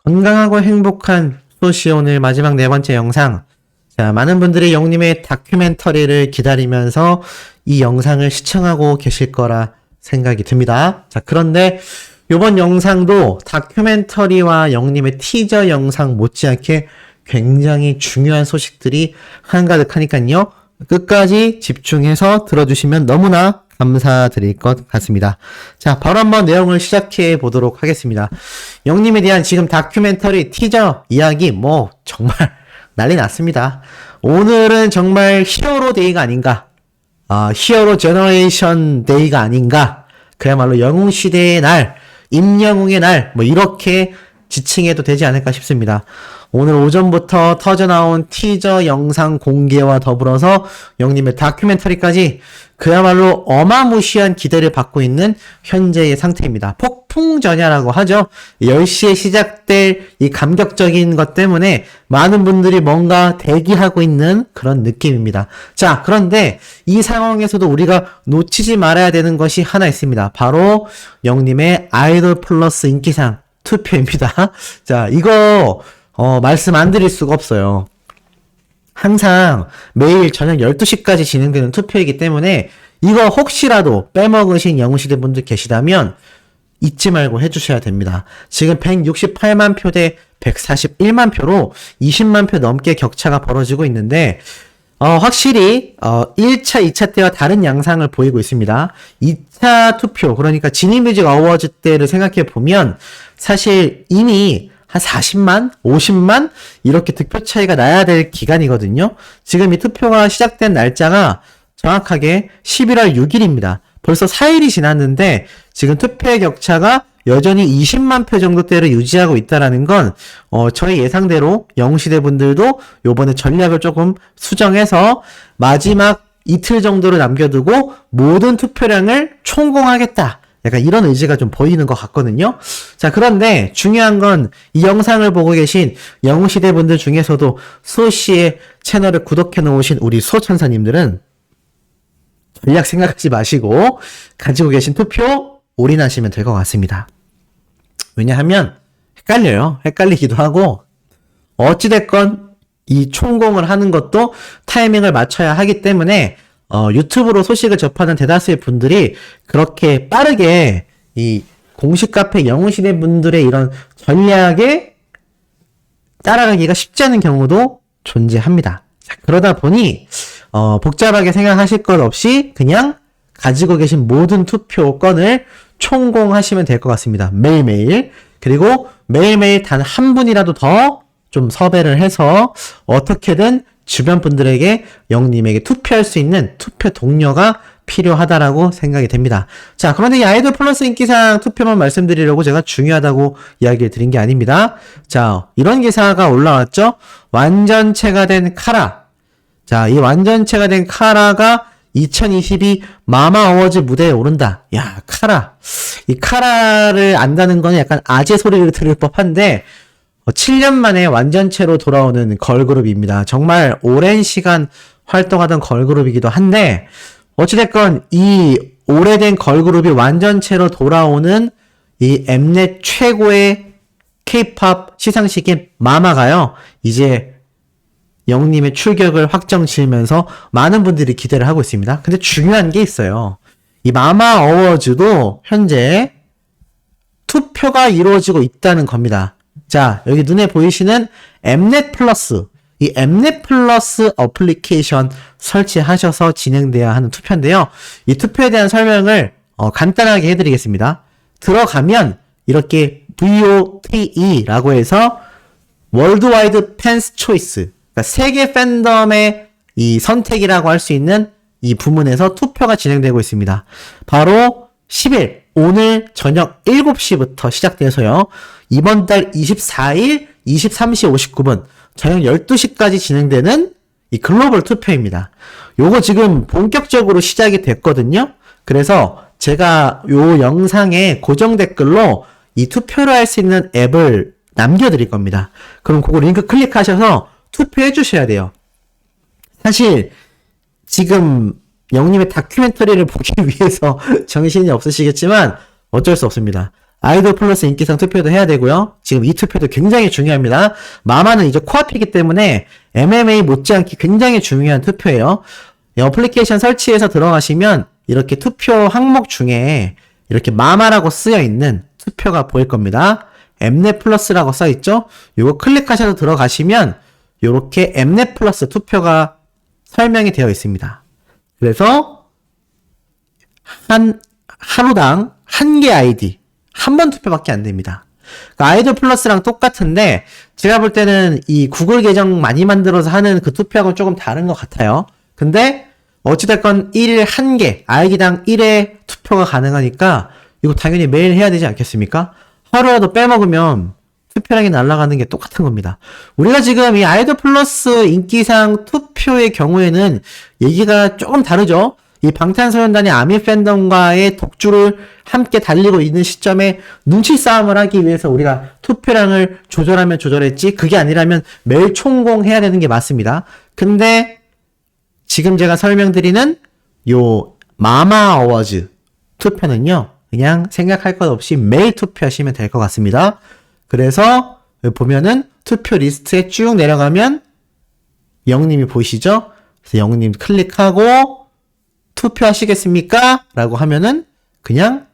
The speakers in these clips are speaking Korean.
건강하고 행복한 소시 오늘 마지막 네 번째 영상. 자, 많은 분들이 영님의 다큐멘터리를 기다리면서 이 영상을 시청하고 계실 거라 생각이 듭니다. 자, 그런데 이번 영상도 다큐멘터리와 영님의 티저 영상 못지않게 굉장히 중요한 소식들이 한가득하니까요. 끝까지 집중해서 들어주시면 너무나 감사드릴 것 같습니다. 자, 바로 한번 내용을 시작해 보도록 하겠습니다. 영님에 대한 지금 다큐멘터리 티저 이야기 정말 난리 났습니다. 오늘은 정말 히어로 데이가 아닌가, 히어로 제너레이션 데이가 아닌가, 그야말로 영웅시대의 날, 임영웅의 날, 이렇게 지칭해도 되지 않을까 싶습니다. 오늘 오전부터 터져나온 티저 영상 공개와 더불어서 영님의 다큐멘터리까지 그야말로 어마무시한 기대를 받고 있는 현재의 상태입니다. 폭풍전야라고 하죠. 10시에 시작될 이 감격적인 것 때문에 많은 분들이 뭔가 대기하고 있는 그런 느낌입니다. 자, 그런데 이 상황에서도 우리가 놓치지 말아야 되는 것이 하나 있습니다. 바로 영님의 아이돌 플러스 인기상 투표입니다. 자, 이거 말씀 안 드릴 수가 없어요. 항상 매일 저녁 12시까지 진행되는 투표이기 때문에 이거 혹시라도 빼먹으신 영웅시대 분들 계시다면 잊지 말고 해주셔야 됩니다. 지금 168만 표 대 141만 표로 20만 표 넘게 격차가 벌어지고 있는데 확실히 1차, 2차 때와 다른 양상을 보이고 있습니다. 2차 투표, 그러니까 지니뮤직 어워즈 때를 생각해 보면 사실 이미 한 40만, 50만 이렇게 득표 차이가 나야 될 기간이거든요. 지금 이 투표가 시작된 날짜가 정확하게 11월 6일입니다. 벌써 4일이 지났는데 지금 투표의 격차가 여전히 20만 표 정도대를 유지하고 있다라는 건 저희 예상대로 영웅시대 분들도 요번에 전략을 조금 수정해서 마지막 이틀 정도를 남겨두고 모든 투표량을 총공하겠다. 약간 이런 의지가 좀 보이는 것 같거든요. 자, 그런데 중요한 건 이 영상을 보고 계신 영웅시대 분들 중에서도 수호씨의 채널을 구독해 놓으신 우리 수호천사님들은 전략 생각하지 마시고 가지고 계신 투표 올인하시면 될 것 같습니다. 왜냐하면 헷갈려요. 헷갈리기도 하고 어찌됐건 이 총공을 하는 것도 타이밍을 맞춰야 하기 때문에 유튜브로 소식을 접하는 대다수의 분들이 그렇게 빠르게 이 공식 카페 영웅시대 분들의 이런 전략에 따라가기가 쉽지 않은 경우도 존재합니다. 자, 그러다 보니 복잡하게 생각하실 것 없이 그냥 가지고 계신 모든 투표권을 총공하시면 될 것 같습니다. 매일매일. 그리고 매일매일 단 한 분이라도 더 좀 섭외를 해서 어떻게든 주변 분들에게 영님에게 투표할 수 있는 투표 동료가 필요하다라고 생각이 됩니다. 자, 그런데 이 아이돌 플러스 인기상 투표만 말씀드리려고 제가 중요하다고 이야기를 드린 게 아닙니다. 자, 이런 기사가 올라왔죠. 완전체가 된 카라. 자, 이 완전체가 된 카라가 2022 마마 어워즈 무대에 오른다. 야, 카라. 이 카라를 안다는 건 약간 아재 소리를 들을 법한데 7년 만에 완전체로 돌아오는 걸그룹입니다. 정말 오랜 시간 활동하던 걸그룹이기도 한데 어찌됐건 이 오래된 걸그룹이 완전체로 돌아오는 이 엠넷 최고의 K-POP 시상식인 마마가요. 이제 영님의 출격을 확정 지으면서 많은 분들이 기대를 하고 있습니다. 근데 중요한 게 있어요. 이 마마 어워즈도 현재 투표가 이루어지고 있다는 겁니다. 자, 여기 눈에 보이시는 엠넷 플러스, 이 엠넷 플러스 어플리케이션 설치하셔서 진행돼야 하는 투표인데요. 이 투표에 대한 설명을 간단하게 해드리겠습니다. 들어가면 이렇게 VOTE라고 해서 월드와이드 팬스 초이스, 그러니까 세계 팬덤의 이 선택이라고 할 수 있는 이 부문에서 투표가 진행되고 있습니다. 바로 10일, 오늘 저녁 7시부터 시작돼서요. 이번 달 24일 23시 59분 저녁 12시까지 진행되는 이 글로벌 투표입니다. 요거 지금 본격적으로 시작이 됐거든요. 그래서 제가 요 영상에 고정 댓글로 이 투표를 할 수 있는 앱을 남겨드릴 겁니다. 그럼 그거 링크 클릭하셔서 투표해 주셔야 돼요. 사실 지금 영님의 다큐멘터리를 보기 위해서 정신이 없으시겠지만 어쩔 수 없습니다. 아이돌 플러스 인기상 투표도 해야 되고요. 지금 이 투표도 굉장히 중요합니다. 마마는 이제 코앞이기 때문에 MMA 못지않게 굉장히 중요한 투표예요. 이 어플리케이션 설치해서 들어가시면 이렇게 투표 항목 중에 이렇게 마마라고 쓰여 있는 투표가 보일 겁니다. 엠넷 플러스라고 써 있죠? 요거 클릭하셔서 들어가시면 요렇게 엠넷 플러스 투표가 설명이 되어 있습니다. 그래서 하루당 한 개 아이디 한 번 투표밖에 안 됩니다. 그러니까 아이돌 플러스랑 똑같은데 제가 볼 때는 이 구글 계정 많이 만들어서 하는 그 투표하고는 조금 다른 것 같아요. 근데 어찌됐건 1일 한 개 아이디당 1회 투표가 가능하니까 이거 당연히 매일 해야 되지 않겠습니까? 하루라도 빼먹으면 투표량이 날아가는 게 똑같은 겁니다. 우리가 지금 이 아이돌 플러스 인기상 투표의 경우에는 얘기가 조금 다르죠. 이 방탄소년단의 아미 팬덤과의 독주를 함께 달리고 있는 시점에 눈치 싸움을 하기 위해서 우리가 투표량을 조절하면 조절했지 그게 아니라면 매일 총공해야 되는 게 맞습니다. 근데 지금 제가 설명드리는 요 마마 어워즈 투표는요. 그냥 생각할 것 없이 매일 투표하시면 될 것 같습니다. 그래서 보면은 투표 리스트에 쭉 내려가면 영님이 보이시죠? 그래서 영님 클릭하고 투표하시겠습니까? 라고 하면은 그냥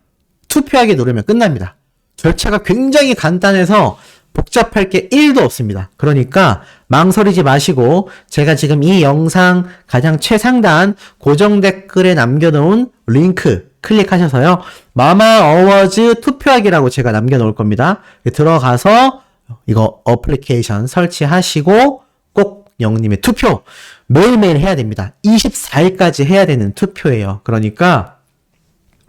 투표하기 누르면 끝납니다. 절차가 굉장히 간단해서 복잡할 게 1도 없습니다. 그러니까 망설이지 마시고 제가 지금 이 영상 가장 최상단 고정 댓글에 남겨놓은 링크 클릭하셔서요. 마마 어워즈 투표하기라고 제가 남겨놓을 겁니다. 들어가서 이거 어플리케이션 설치하시고 꼭 영님의 투표 매일매일 해야 됩니다. 24일까지 해야 되는 투표예요. 그러니까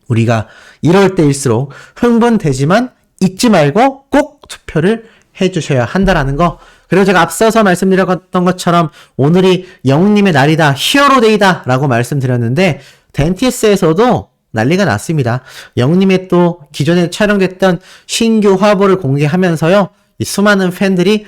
우리가 이럴 때일수록 흥분되지만 잊지 말고 꼭 투표를 해주셔야 한다라는 거. 그리고 제가 앞서서 말씀드렸던 것처럼 오늘이 영님의 날이다, 히어로데이다 라고 말씀드렸는데 덴티스에서도 난리가 났습니다. 영님의 또 기존에 촬영됐던 신규 화보를 공개하면서요. 이 수많은 팬들이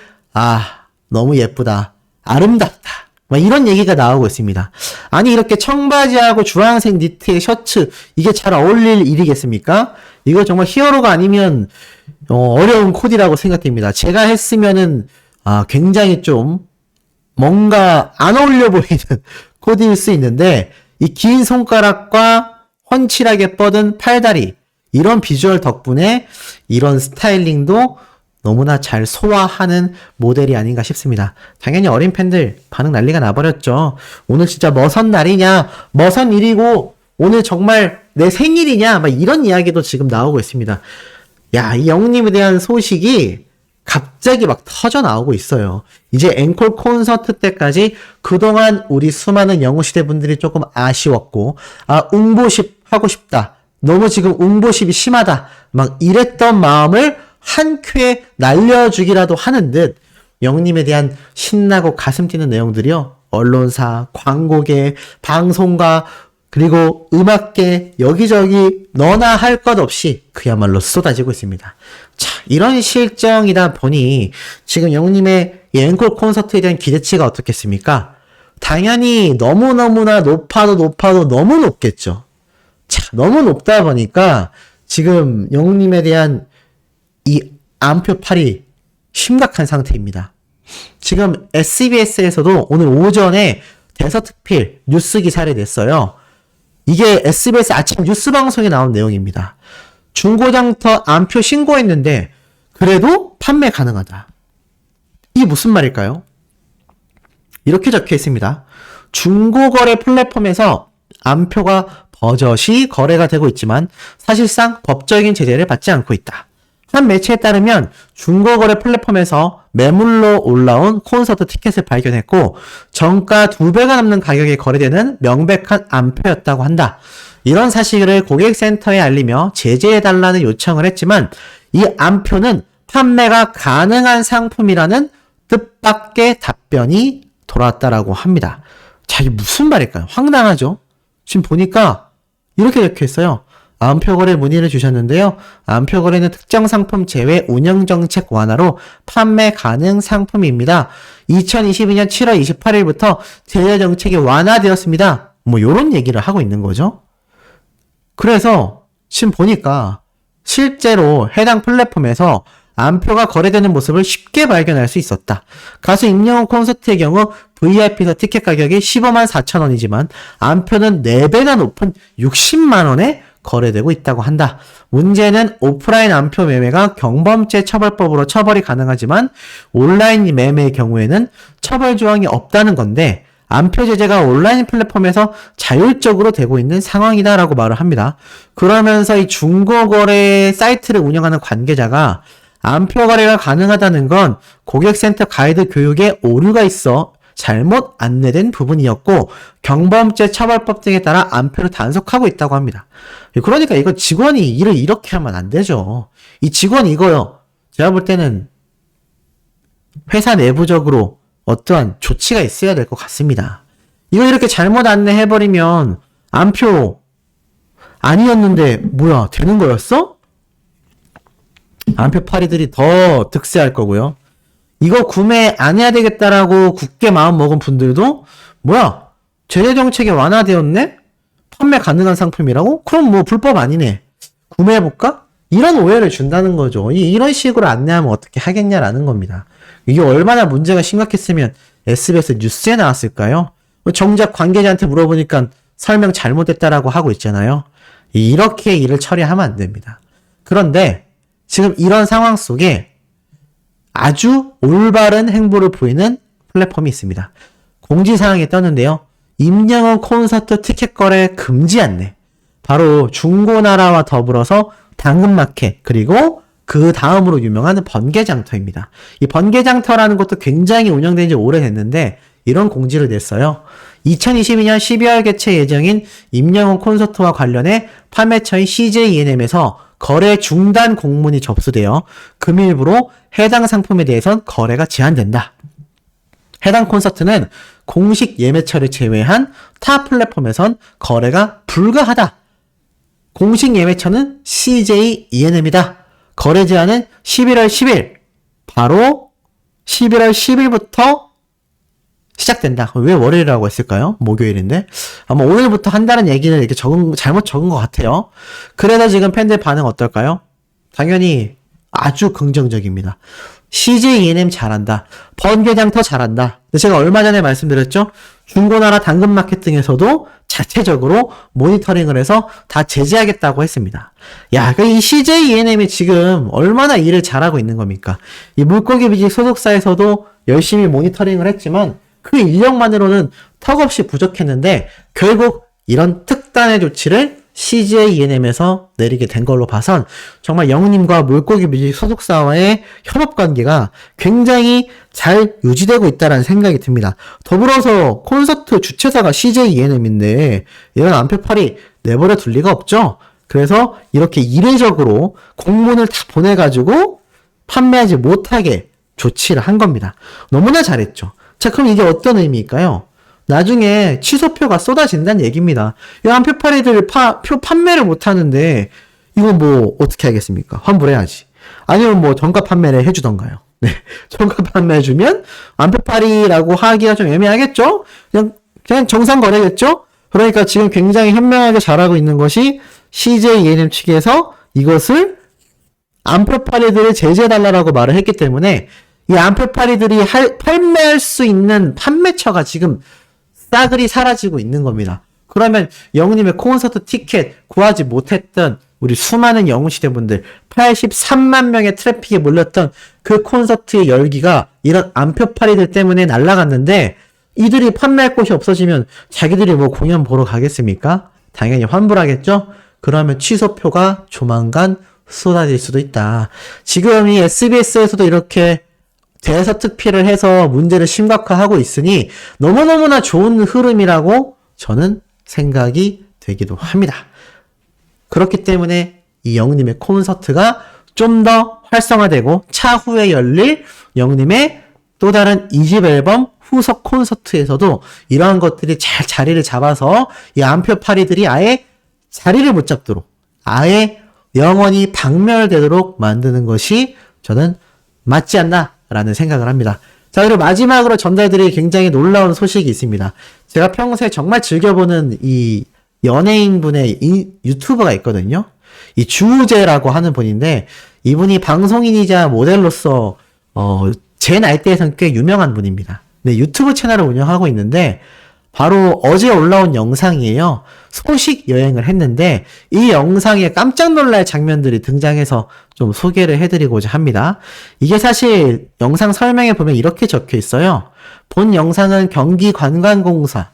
너무 예쁘다, 아름답다 막 이런 얘기가 나오고 있습니다. 아니 이렇게 청바지하고 주황색 니트의 셔츠 이게 잘 어울릴 일이겠습니까? 이거 정말 히어로가 아니면 어려운 코디라고 생각됩니다. 제가 했으면은 굉장히 좀 뭔가 안 어울려 보이는 코디일 수 있는데 이 긴 손가락과 훤칠하게 뻗은 팔다리 이런 비주얼 덕분에 이런 스타일링도 너무나 잘 소화하는 모델이 아닌가 싶습니다. 당연히 어린 팬들 반응 난리가 나버렸죠. 오늘 진짜 머선 날이냐, 머선 일이고 오늘 정말 내 생일이냐 막 이런 이야기도 지금 나오고 있습니다. 야, 이 영님에 대한 소식이 갑자기 막 터져 나오고 있어요. 이제 앵콜 콘서트 때까지 그동안 우리 수많은 영웅시대 분들이 조금 아쉬웠고 웅보십 하고 싶다. 너무 지금 웅보십이 심하다. 막 이랬던 마음을 한 큐에 날려주기라도 하는 듯 영님에 대한 신나고 가슴 뛰는 내용들이요. 언론사, 광고계, 방송가 그리고 음악계 여기저기 너나 할 것 없이 그야말로 쏟아지고 있습니다. 자, 이런 실정이다 보니 지금 영님의 앵콜 콘서트에 대한 기대치가 어떻겠습니까? 당연히 너무너무나 높아도 너무 높겠죠. 자, 너무 높다 보니까 지금 영님에 대한 이 안표팔이 심각한 상태입니다. 지금 SBS에서도 오늘 오전에 대서특필 뉴스 기사를 냈어요. 이게 SBS 아침 뉴스 방송에 나온 내용입니다. 중고장터 안표 신고했는데 그래도 판매 가능하다. 이게 무슨 말일까요? 이렇게 적혀 있습니다. 중고거래 플랫폼에서 안표가 버젓이 거래가 되고 있지만 사실상 법적인 제재를 받지 않고 있다. 한 매체에 따르면 중고거래 플랫폼에서 매물로 올라온 콘서트 티켓을 발견했고 정가 2배가 넘는 가격에 거래되는 명백한 안표였다고 한다. 이런 사실을 고객센터에 알리며 제재해달라는 요청을 했지만 이 안표는 판매가 가능한 상품이라는 뜻밖의 답변이 돌아왔다라고 합니다. 자, 이게 무슨 말일까요? 황당하죠? 지금 보니까 이렇게 적혀 있어요. 안표거래 문의를 주셨는데요. 안표거래는 특정 상품 제외 운영정책 완화로 판매 가능 상품입니다. 2022년 7월 28일부터 제재정책이 완화되었습니다. 뭐 요런 얘기를 하고 있는 거죠. 그래서 지금 보니까 실제로 해당 플랫폼에서 암표가 거래되는 모습을 쉽게 발견할 수 있었다. 가수 임영웅 콘서트의 경우 VIP석 티켓 가격이 15만 4천 원이지만 암표는 4배나 높은 60만 원에 거래되고 있다고 한다. 문제는 오프라인 암표 매매가 경범죄 처벌법으로 처벌이 가능하지만 온라인 매매의 경우에는 처벌 조항이 없다는 건데 암표 제재가 온라인 플랫폼에서 자율적으로 되고 있는 상황이다라고 말을 합니다. 그러면서 이 중고거래 사이트를 운영하는 관계자가 암표 거래가 가능하다는 건 고객센터 가이드 교육에 오류가 있어 잘못 안내된 부분이었고 경범죄 처벌법 등에 따라 암표를 단속하고 있다고 합니다. 그러니까 이거 직원이 일을 이렇게 하면 안 되죠. 이 직원 이거요. 제가 볼 때는 회사 내부적으로 어떠한 조치가 있어야 될 것 같습니다. 이거 이렇게 잘못 안내해버리면 암표 아니었는데 뭐야 되는 거였어? 암표파리들이 더 득세할 거고요. 이거 구매 안 해야 되겠다라고 굳게 마음 먹은 분들도 뭐야 제재 정책이 완화되었네? 판매 가능한 상품이라고? 그럼 뭐 불법 아니네. 구매해볼까? 이런 오해를 준다는 거죠. 이런 식으로 안내하면 어떻게 하겠냐라는 겁니다. 이게 얼마나 문제가 심각했으면 SBS 뉴스에 나왔을까요? 정작 관계자한테 물어보니까 설명 잘못했다라고 하고 있잖아요. 이렇게 일을 처리하면 안 됩니다. 그런데 지금 이런 상황 속에 아주 올바른 행보를 보이는 플랫폼이 있습니다. 공지사항에 떴는데요. 임영웅 콘서트 티켓 거래 금지 안내. 바로 중고나라와 더불어서 당근마켓 그리고 그 다음으로 유명한 번개장터입니다. 이 번개장터라는 것도 굉장히 운영된 지 오래됐는데 이런 공지를 냈어요. 2022년 12월 개최 예정인 임영웅 콘서트와 관련해 판매처인 CJ ENM에서 거래 중단 공문이 접수되어 금일부로 해당 상품에 대해선 거래가 제한된다. 해당 콘서트는 공식 예매처를 제외한 타 플랫폼에선 거래가 불가하다. 공식 예매처는 CJ ENM이다. 거래 제한은 11월 10일, 바로 11월 10일부터 시작된다. 왜 월요일이라고 했을까요? 목요일인데. 아마 오늘부터 한다는 얘기는 이렇게 잘못 적은 것 같아요. 그래서 지금 팬들 반응 어떨까요? 당연히 아주 긍정적입니다. CJ ENM 잘한다. 번개장터 잘한다. 근데 제가 얼마 전에 말씀드렸죠? 중고나라 당근마켓 등에서도 자체적으로 모니터링을 해서 다 제재하겠다고 했습니다. 야, 이 CJ ENM이 지금 얼마나 일을 잘하고 있는 겁니까? 이 물고기 비직 소속사에서도 열심히 모니터링을 했지만 그 인력만으로는 턱없이 부족했는데 결국 이런 특단의 조치를 CJ ENM에서 내리게 된 걸로 봐선 정말 영웅님과 물고기 뮤직 소속사와의 협업관계가 굉장히 잘 유지되고 있다는 생각이 듭니다. 더불어서 콘서트 주최사가 CJ ENM인데 이런 암표팔이 내버려 둘 리가 없죠. 그래서 이렇게 이례적으로 공문을 다 보내가지고 판매하지 못하게 조치를 한 겁니다. 너무나 잘했죠. 자, 그럼 이게 어떤 의미일까요? 나중에 취소표가 쏟아진다는 얘기입니다. 이 암표팔이들 표 판매를 못하는데 이건 뭐 어떻게 하겠습니까? 환불해야지. 아니면 뭐 정가 판매를 해주던가요. 네, 정가 판매해주면 암표팔이라고 하기가 좀 애매하겠죠? 그냥 정상 거래겠죠? 그러니까 지금 굉장히 현명하게 잘하고 있는 것이 CJ ENM 측에서 이것을 암표팔이들을 제재해달라고 말을 했기 때문에 이 암표팔이들이 판매할 수 있는 판매처가 지금 싸그리 사라지고 있는 겁니다. 그러면 영웅님의 콘서트 티켓 구하지 못했던 우리 수많은 영웅시대분들 83만 명의 트래픽에 몰렸던 그 콘서트의 열기가 이런 암표팔이들 때문에 날아갔는데 이들이 판매할 곳이 없어지면 자기들이 뭐 공연 보러 가겠습니까? 당연히 환불하겠죠? 그러면 취소표가 조만간 쏟아질 수도 있다. 지금 이 SBS에서도 이렇게 대서특필을 해서 문제를 심각화하고 있으니 너무너무나 좋은 흐름이라고 저는 생각이 되기도 합니다. 그렇기 때문에 이 영웅님의 콘서트가 좀 더 활성화되고 차후에 열릴 영웅님의 또 다른 2집 앨범 후속 콘서트에서도 이러한 것들이 잘 자리를 잡아서 이 암표팔이들이 아예 자리를 못 잡도록 아예 영원히 박멸되도록 만드는 것이 저는 맞지 않나 라는 생각을 합니다. 자, 그리고 마지막으로 전달드릴 굉장히 놀라운 소식이 있습니다. 제가 평소에 정말 즐겨보는 이 연예인분의 이 유튜버가 있거든요. 이 주우재라고 하는 분인데, 이분이 방송인이자 모델로서 제 나이대에서는 꽤 유명한 분입니다. 네, 유튜브 채널을 운영하고 있는데 바로 어제 올라온 영상이에요. 소식 여행을 했는데 이 영상에 깜짝 놀랄 장면들이 등장해서 좀 소개를 해드리고자 합니다. 이게 사실 영상 설명에 보면 이렇게 적혀 있어요. 본 영상은 경기관광공사,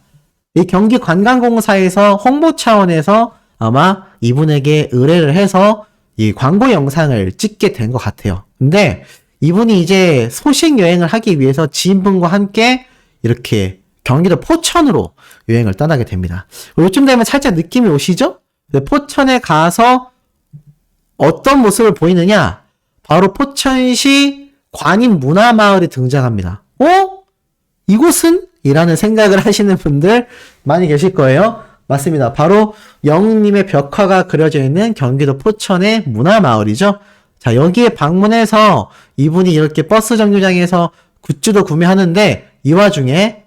이 경기관광공사에서 홍보 차원에서 아마 이분에게 의뢰를 해서 이 광고 영상을 찍게 된 것 같아요. 근데 이분이 이제 소식 여행을 하기 위해서 지인분과 함께 이렇게 경기도 포천으로 여행을 떠나게 됩니다. 요즘 되면 살짝 느낌이 오시죠? 포천에 가서 어떤 모습을 보이느냐? 바로 포천시 관인문화마을이 등장합니다. 이곳은? 이라는 생각을 하시는 분들 많이 계실 거예요. 맞습니다. 바로 영웅님의 벽화가 그려져 있는 경기도 포천의 문화마을이죠. 자, 여기에 방문해서 이분이 이렇게 버스 정류장에서 굿즈도 구매하는데 이 와중에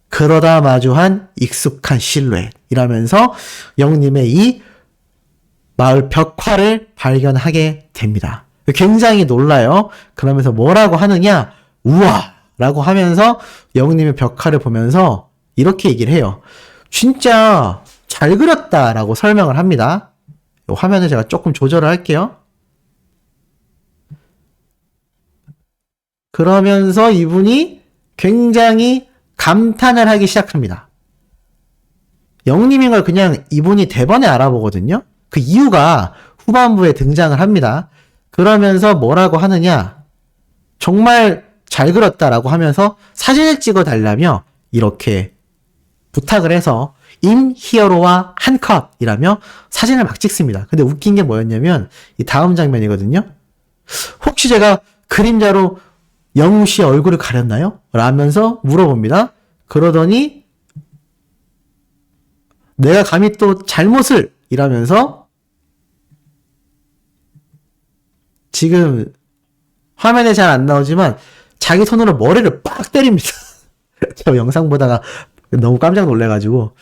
그러다 마주한 익숙한 실루엣 이라면서 영웅님의 이 마을 벽화를 발견하게 됩니다. 굉장히 놀라요. 그러면서 뭐라고 하느냐? 우와! 라고 하면서 영웅님의 벽화를 보면서 이렇게 얘기를 해요. 진짜 잘 그렸다 라고 설명을 합니다. 이 화면을 제가 조금 조절을 할게요. 그러면서 이분이 굉장히 감탄을 하기 시작합니다. 영웅님인 걸 그냥 이분이 대번에 알아보거든요. 그 이유가 후반부에 등장을 합니다. 그러면서 뭐라고 하느냐? 정말 잘 그렸다라고 하면서 사진을 찍어 달라며 이렇게 부탁을 해서 인 히어로와 한 컷이라며 사진을 막 찍습니다. 근데 웃긴 게 뭐였냐면 이 다음 장면이거든요. 혹시 제가 그림자로 영웅 씨의 얼굴을 가렸나요? 라면서 물어봅니다. 그러더니 내가 감히 또 잘못을 이라면서 지금 화면에 잘 안 나오지만 자기 손으로 머리를 빡 때립니다. 저 영상 보다가 너무 깜짝 놀래가지고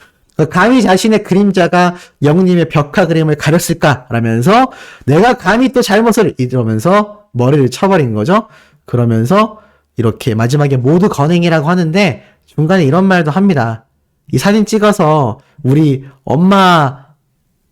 감히 자신의 그림자가 영웅님의 벽화 그림을 가렸을까? 라면서 내가 감히 또 잘못을 이러면서 머리를 쳐버린 거죠. 그러면서 이렇게 마지막에 모두 건행이라고 하는데 중간에 이런 말도 합니다. 이 사진 찍어서 우리 엄마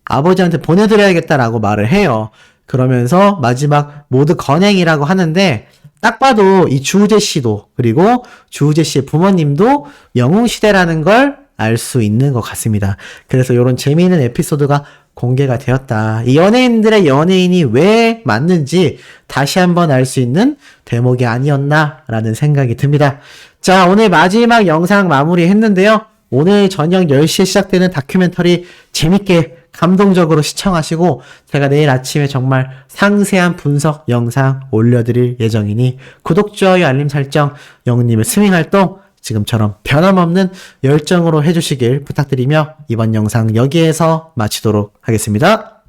아버지한테 보내드려야겠다라고 말을 해요. 그러면서 마지막 모두 건행이라고 하는데 딱 봐도 이 주우재 씨도 그리고 주우재 씨의 부모님도 영웅시대라는 걸 알 수 있는 것 같습니다. 그래서 이런 재미있는 에피소드가 공개가 되었다. 이 연예인들의 연예인이 왜 맞는지 다시 한번 알 수 있는 대목이 아니었나라는 생각이 듭니다. 자, 오늘 마지막 영상 마무리했는데요. 오늘 저녁 10시에 시작되는 다큐멘터리 재밌게 감동적으로 시청하시고 제가 내일 아침에 정말 상세한 분석 영상 올려드릴 예정이니 구독, 좋아요, 알림 설정, 영웅님의 스밍활동 지금처럼 변함없는 열정으로 해주시길 부탁드리며 이번 영상 여기에서 마치도록 하겠습니다.